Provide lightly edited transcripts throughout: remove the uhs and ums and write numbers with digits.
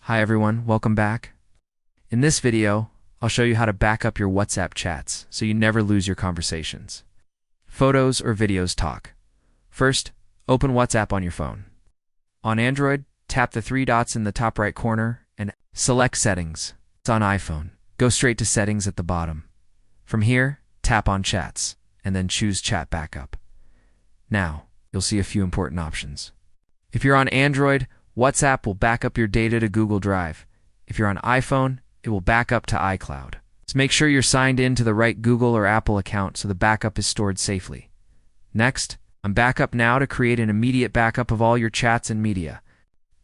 Hi everyone, welcome back. In this video, I'll show you how to back up your WhatsApp chats so you never lose your conversations. Photos or videos talk. First, open WhatsApp on your phone. On Android, tap the three dots in the top right corner and select Settings. It's on iPhone. Go straight to Settings at the bottom. From here, tap on Chats and then choose Chat Backup. Now, you'll see a few important options. If you're on Android, WhatsApp will back up your data to Google Drive. If you're on iPhone, it will back up to iCloud. So make sure you're signed in to the right Google or Apple account so the backup is stored safely. Next, on Backup Now to create an immediate backup of all your chats and media.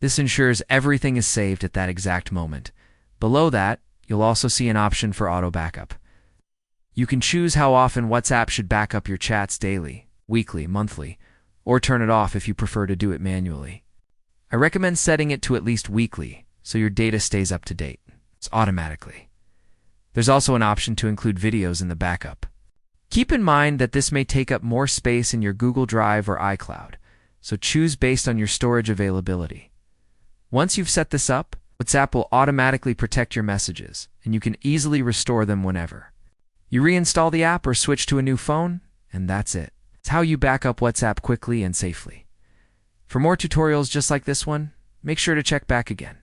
This ensures everything is saved at that exact moment. Below that, you'll also see an option for auto backup. You can choose how often WhatsApp should back up your chats daily, weekly, monthly, or turn it off if you prefer to do it manually. I recommend setting it to at least weekly so your data stays up to date. It's automatically. There's also an option to include videos in the backup. Keep in mind that this may take up more space in your Google Drive or iCloud, so choose based on your storage availability. Once you've set this up, WhatsApp will automatically protect your messages, and you can easily restore them whenever. You reinstall the app or switch to a new phone, and that's it. It's how you back up WhatsApp quickly and safely. For more tutorials just like this one, make sure to check back again.